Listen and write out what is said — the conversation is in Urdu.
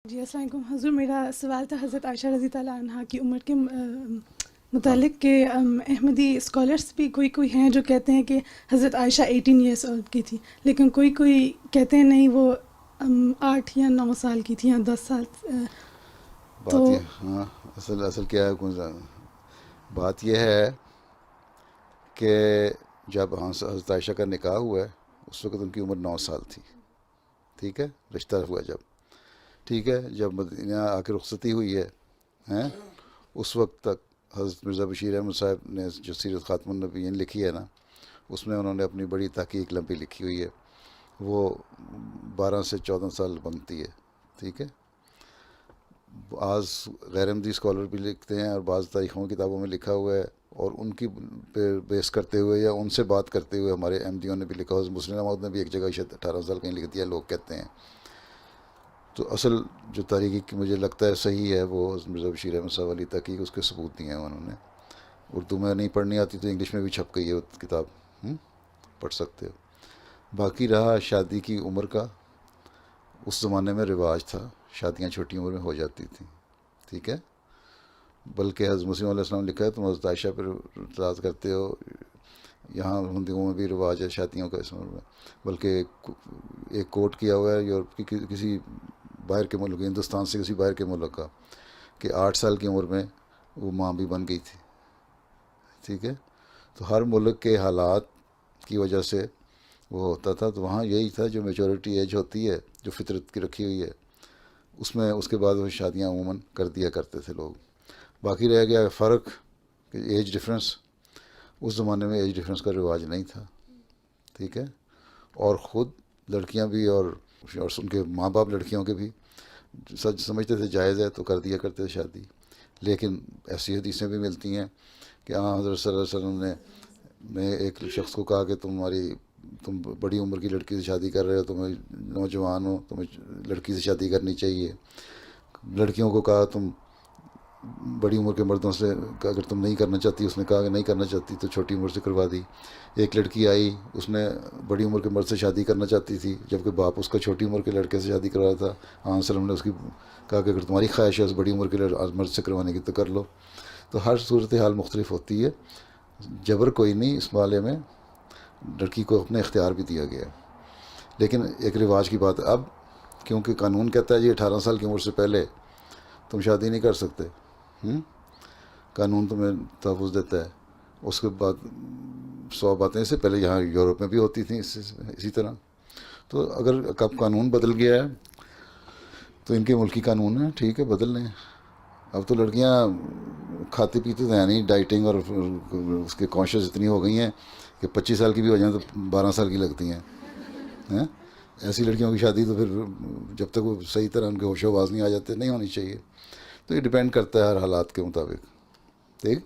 جی السلام علیکم حضور. میرا سوال تھا حضرت عائشہ رضی اللہ عنہا کی عمر کے متعلق کہ احمدی اسکالرس بھی کوئی ہیں جو کہتے ہیں کہ حضرت عائشہ 18 ایئرس اولڈ کی تھی، لیکن کوئی کہتے ہیں نہیں وہ 8 یا 9 سال کی تھی یا 10 سال. تو بات یہ ہاں اصل کیا ہے بات یہ ہے کہ جب حضرت عائشہ کا نکاح ہوا ہے اس وقت ان کی عمر 9 سال تھی. ٹھیک ہے، رشتہ ہوا جب، ٹھیک ہے، جب مدینہ آ کے رخصتی ہوئی ہے ہیں اس وقت تک حضرت مرزا بشیر احمد صاحب نے جو سیرت خاتم النبیین لکھی ہے نا، اس میں انہوں نے اپنی بڑی تحقیق لمبی لکھی ہوئی ہے، وہ 12 سے 14 سال بنتی ہے. ٹھیک ہے، بعض غیر احمدی اسکالر بھی لکھتے ہیں اور بعض تاریخوں کی کتابوں میں لکھا ہوا ہے، اور ان کی پہ بیس کرتے ہوئے یا ان سے بات کرتے ہوئے ہمارے احمدیوں نے بھی لکھا. حضرت مسلم احمد نے بھی ایک جگہ شاید 18 سال کہیں لکھ دیا، لوگ کہتے ہیں. تو اصل جو تاریخی مجھے لگتا ہے صحیح ہے وہ حضرت مرزا بشیر احمد صاحب والی تحقیق، اس کے ثبوت دیے ہیں انہوں نے. اردو میں نہیں پڑھنی آتی تو انگلش میں بھی چھپ گئی ہے وہ کتاب، پڑھ سکتے ہو. باقی رہا شادی کی عمر کا، اس زمانے میں رواج تھا، شادیاں چھوٹی عمر میں ہو جاتی تھیں. ٹھیک ہے، بلکہ حضرت مسیم علیہ السلام لکھا ہے تم حضرت عائشہ پر اعتراض کرتے ہو، یہاں ہندوؤں میں بھی رواج ہے شادیوں کا اس عمر میں. بلکہ ایک کوٹ کیا ہوا ہے یورپ کی کسی باہر کے ملک، ہندوستان سے کسی باہر کے ملک کا، کہ 8 سال کی عمر میں وہ ماں بھی بن گئی تھی. ٹھیک ہے، تو ہر ملک کے حالات کی وجہ سے وہ ہوتا تھا. تو وہاں یہی تھا، جو میچورٹی ایج ہوتی ہے جو فطرت کی رکھی ہوئی ہے اس میں، اس کے بعد وہ شادیاں عموماً کر دیا کرتے تھے لوگ. باقی رہ گیا فرق کہ ایج ڈفرینس، اس زمانے میں ایج ڈفرینس کا رواج نہیں تھا. ٹھیک ہے، اور خود لڑکیاں بھی اور ان کے ماں باپ لڑکیوں کے بھی سچ سمجھتے تھے جائز ہے تو کر دیا کرتے تھے شادی. لیکن ایسی حدیثیں بھی ملتی ہیں کہ حضرت صلی اللہ علیہ وسلم نے ایک شخص کو کہا کہ تم بڑی عمر کی لڑکی سے شادی کر رہے ہو، تمہیں نوجوان ہو، تمہیں لڑکی سے شادی کرنی چاہیے. لڑکیوں کو کہا تم بڑی عمر کے مردوں سے اگر تم نہیں کرنا چاہتی، اس نے کہا کہ نہیں کرنا چاہتی تو چھوٹی عمر سے کروا دی. ایک لڑکی آئی، اس نے بڑی عمر کے مرد سے شادی کرنا چاہتی تھی، جبکہ باپ اس کا چھوٹی عمر کے لڑکے سے شادی کروایا تھا. وسلم نے اس کی کہا کہ اگر تمہاری خواہش ہے اس بڑی عمر کے مرد سے کروانے کی تو کر لو. تو ہر صورت حال مختلف ہوتی ہے، جبر کوئی نہیں اس معاملے میں، لڑکی کو اپنے اختیار بھی دیا گیا. لیکن ایک رواج کی بات ہے اب، کیونکہ قانون کہتا ہے جی 18 سال کی عمر سے پہلے تم شادی نہیں کر سکتے، قانون تمہیں تحفظ دیتا ہے. اس کے بعد 100 باتیں سے پہلے یہاں یورپ میں بھی ہوتی تھیں اسی طرح. تو اگر کب قانون بدل گیا ہے تو ان کے ملکی قانون ہیں، ٹھیک ہے، بدل لیں. اب تو لڑکیاں کھاتی پیتی تو ہیں نہیں، ڈائٹنگ اور اس کے کانشیس اتنی ہو گئی ہیں کہ 25 سال کی بھی ہو جائیں تو 12 سال کی لگتی ہیں. ایسی لڑکیوں کی شادی تو پھر جب تک وہ صحیح طرح ان کے ہوش و حواس نہیں آ جاتے نہیں ہونی چاہیے. تو یہ ڈپینڈ کرتا ہے ہر حالات کے مطابق. ٹھیک.